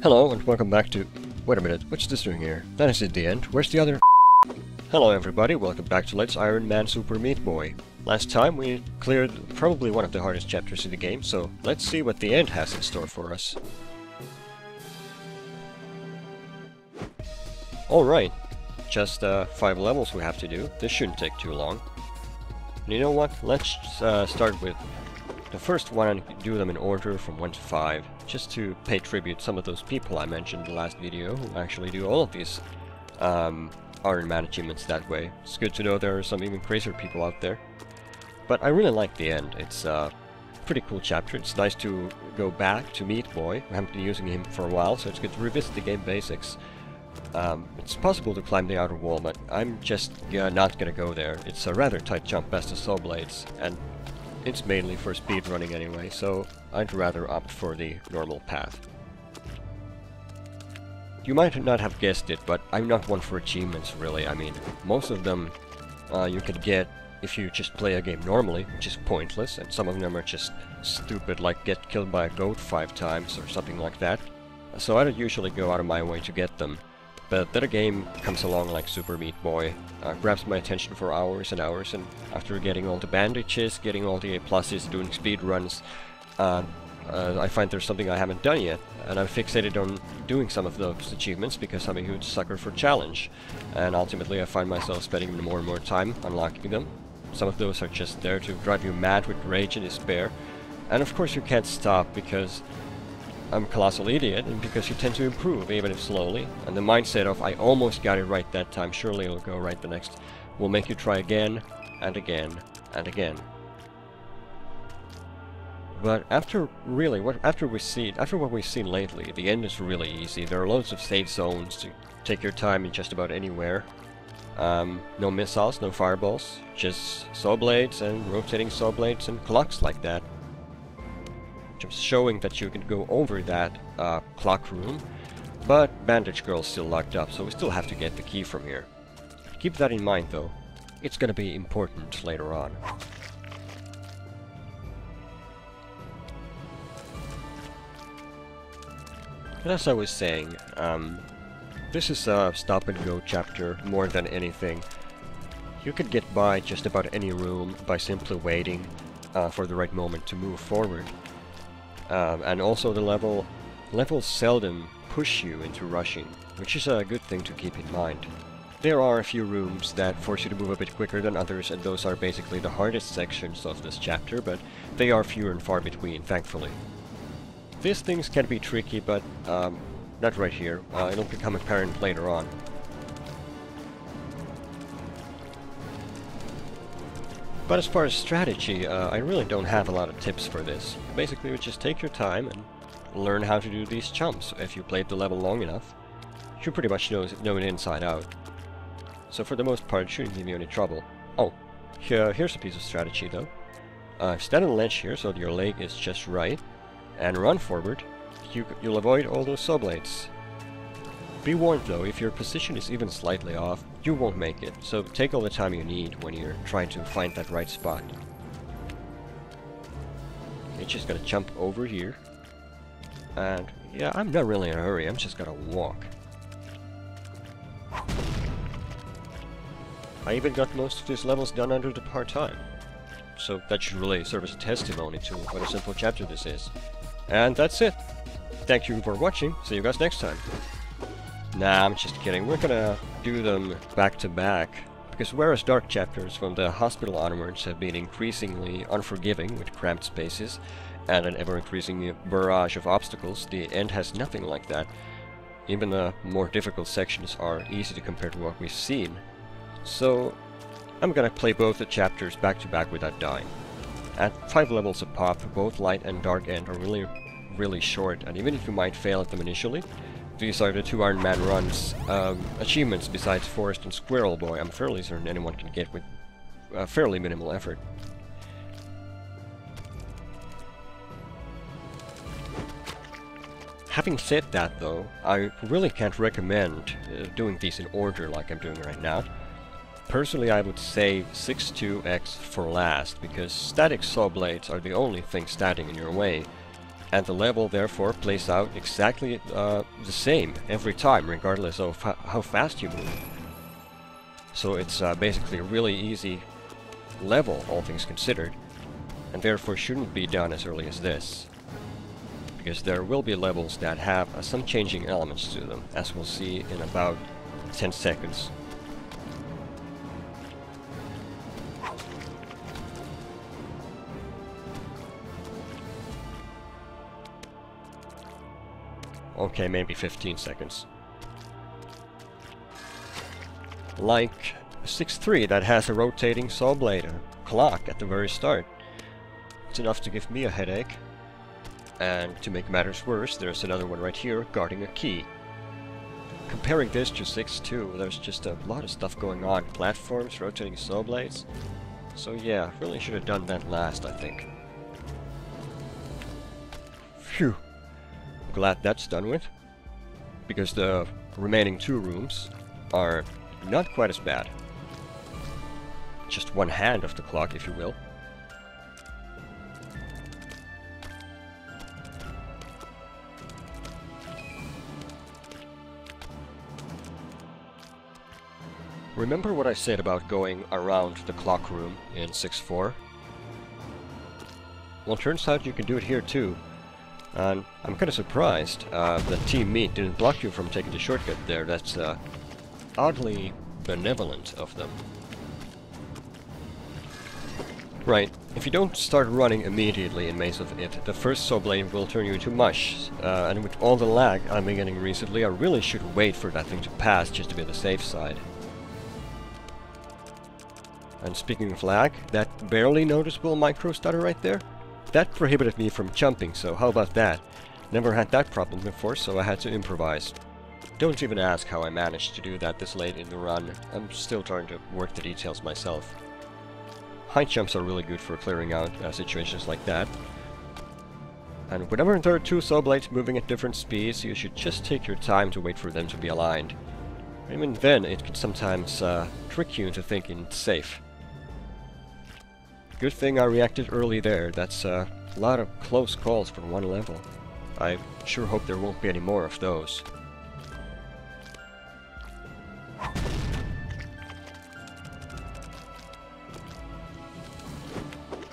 Hello and welcome back to... Wait a minute, what's this doing here? That is at the end. Where's the other... Hello everybody, welcome back to Let's Iron Man Super Meat Boy. Last time we cleared probably one of the hardest chapters in the game, so let's see what the end has in store for us. Alright, just 5 levels we have to do. This shouldn't take too long. And you know what? Let's start with the first one and do them in order from 1 to 5, just to pay tribute to some of those people I mentioned in the last video who actually do all of these Iron Man achievements that way. It's good to know there are some even crazier people out there. But I really like the end. It's a pretty cool chapter. It's nice to go back to Meat Boy. I haven't been using him for a while, so it's good to revisit the game basics. It's possible to climb the outer wall, but I'm just not gonna go there. It's a rather tight jump past the saw blades, and it's mainly for speed running anyway, so I'd rather opt for the normal path. You might not have guessed it, but I'm not one for achievements really. I mean, most of them you could get if you just play a game normally, which is pointless, and some of them are just stupid, like get killed by a goat 5 times or something like that. So I don't usually go out of my way to get them. But then a game comes along like Super Meat Boy, grabs my attention for hours and hours, and after getting all the bandages, getting all the pluses, doing speed runs, I find there's something I haven't done yet, and I'm fixated on doing some of those achievements because I'm a huge sucker for challenge, and ultimately I find myself spending more and more time unlocking them. Some of those are just there to drive you mad with rage and despair, and of course you can't stop because I'm a colossal idiot, and because you tend to improve, even if slowly, and the mindset of I almost got it right that time, surely it'll go right the next, will make you try again, and again, and again. But after what we've seen lately, the end is really easy. There are loads of save zones to take your time in just about anywhere. No missiles, no fireballs, just saw blades and rotating saw blades and clocks like that. Just showing that you can go over that clock room, but Bandage Girl's still locked up, so we still have to get the key from here. Keep that in mind though, it's gonna be important later on. And as I was saying, this is a stop and go chapter more than anything. You could get by just about any room by simply waiting for the right moment to move forward. And also the levels seldom push you into rushing, which is a good thing to keep in mind. There are a few rooms that force you to move a bit quicker than others, and those are basically the hardest sections of this chapter, but they are fewer and far between, thankfully. These things can be tricky, but not right here. It'll become apparent later on. But as far as strategy, I really don't have a lot of tips for this. Basically, you just take your time and learn how to do these jumps. If you played the level long enough, you pretty much know it inside out. So for the most part, it shouldn't give you any trouble. Oh, here's a piece of strategy though. Stand on the ledge here so that your leg is just right, and run forward. You'll avoid all those saw blades. Be warned though, if your position is even slightly off, you won't make it, so take all the time you need when you're trying to find that right spot. You're just gonna jump over here, and yeah, I'm not really in a hurry, I'm just gonna walk. I even got most of these levels done under the part-time, so that should really serve as a testimony to what a simple chapter this is. And that's it! Thank you for watching, see you guys next time! Nah, I'm just kidding. We're gonna do them back to back, because whereas dark chapters from the hospital onwards have been increasingly unforgiving with cramped spaces and an ever-increasing barrage of obstacles, the end has nothing like that. Even the more difficult sections are easy to compare to what we've seen. So I'm gonna play both the chapters back to back without dying. At 5 levels a pop, both light and dark end are really short, and even if you might fail at them initially, these are the 2 Iron Man runs achievements besides Forest and Squirrel Boy I'm fairly certain anyone can get with fairly minimal effort. Having said that though, I really can't recommend doing these in order like I'm doing right now. Personally, I would save 6-2X for last, because static saw blades are the only thing standing in your way, and the level therefore plays out exactly the same every time, regardless of how fast you move. So it's basically a really easy level, all things considered, and therefore shouldn't be done as early as this. Because there will be levels that have some changing elements to them, as we'll see in about 10 seconds. Okay, maybe 15 seconds. Like 6-3 that has a rotating saw blade clock at the very start. It's enough to give me a headache. And to make matters worse, there's another one right here guarding a key. Comparing this to 6-2, there's just a lot of stuff going on. Platforms, rotating saw blades. So yeah, really should have done that last, I think. Phew. Glad that's done with. Because the remaining 2 rooms are not quite as bad. Just one hand of the clock, if you will. Remember what I said about going around the clock room in 6-4? Well, turns out you can do it here too. And I'm kind of surprised that Team Meat didn't block you from taking the shortcut there. That's oddly benevolent of them. Right, if you don't start running immediately in Maze of It, the first saw blade will turn you into mush. And with all the lag I've been getting recently, I really should wait for that thing to pass just to be on the safe side. And speaking of lag, that barely noticeable micro stutter right there, that prohibited me from jumping, so how about that? Never had that problem before, so I had to improvise. Don't even ask how I managed to do that this late in the run. I'm still trying to work the details myself. High jumps are really good for clearing out situations like that. And whenever there are 2 saw blades moving at different speeds, you should just take your time to wait for them to be aligned. Even then, it can sometimes trick you into thinking it's safe. Good thing I reacted early there. That's a lot of close calls for one level. I sure hope there won't be any more of those.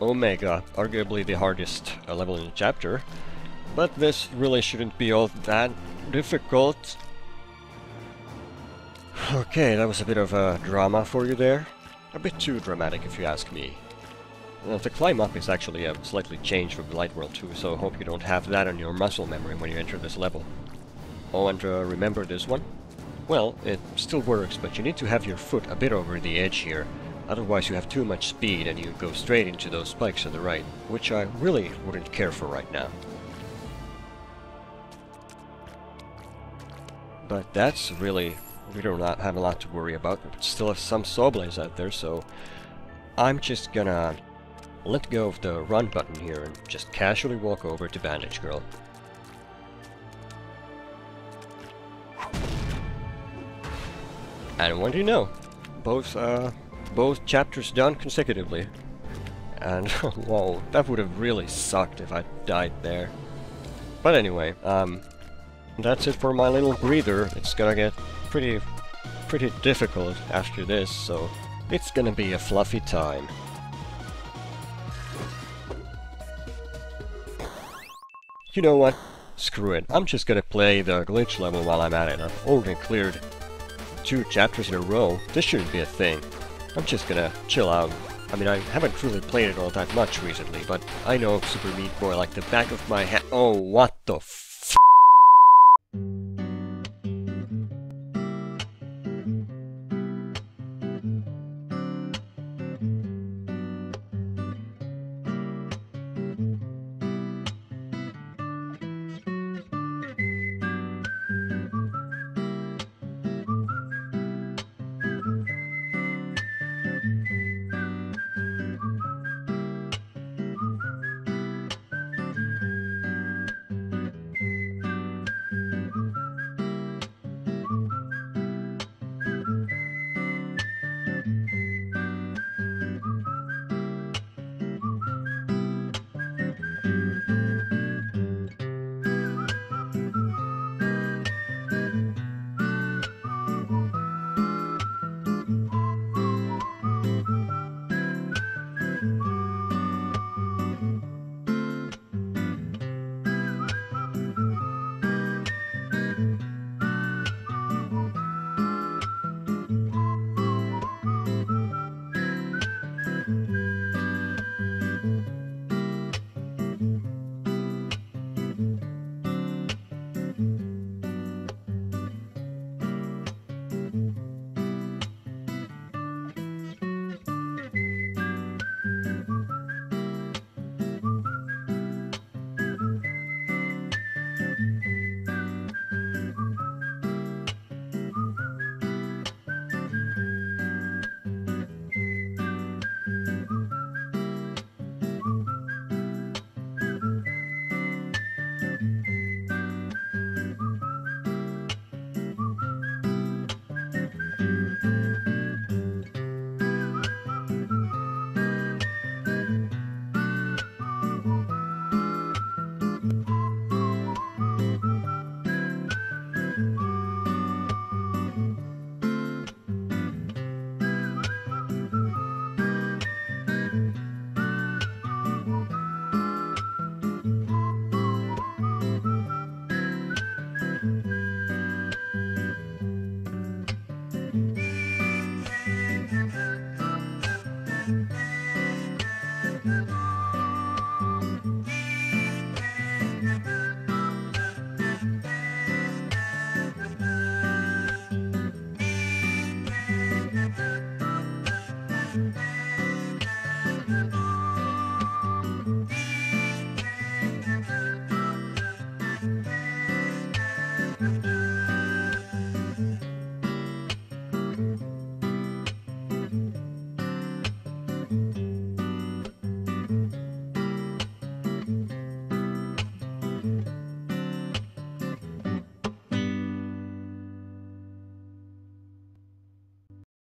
Omega, arguably the hardest level in the chapter, but this really shouldn't be all that difficult. Okay, that was a bit of a drama for you there. A bit too dramatic if you ask me. The climb up is actually slightly changed from the Light World too, so I hope you don't have that on your muscle memory when you enter this level. Oh, and remember this one? Well, it still works, but you need to have your foot a bit over the edge here. Otherwise you have too much speed and you go straight into those spikes on the right, which I really wouldn't care for right now. But that's really... we do not have a lot to worry about. We still have some saw blades out there, so... I'm just gonna... let go of the run button here and just casually walk over to Bandage Girl. And what do you know? Both chapters done consecutively. And whoa, that would have really sucked if I died there. But anyway, that's it for my little breather. It's gonna get pretty difficult after this, so it's gonna be a fluffy time. You know what? Screw it. I'm just gonna play the glitch level while I'm at it. I've already cleared 2 chapters in a row. This shouldn't be a thing. I'm just gonna chill out. I mean, I haven't really played it all that much recently, but I know Super Meat Boy like the back of my hand. Oh, what the f...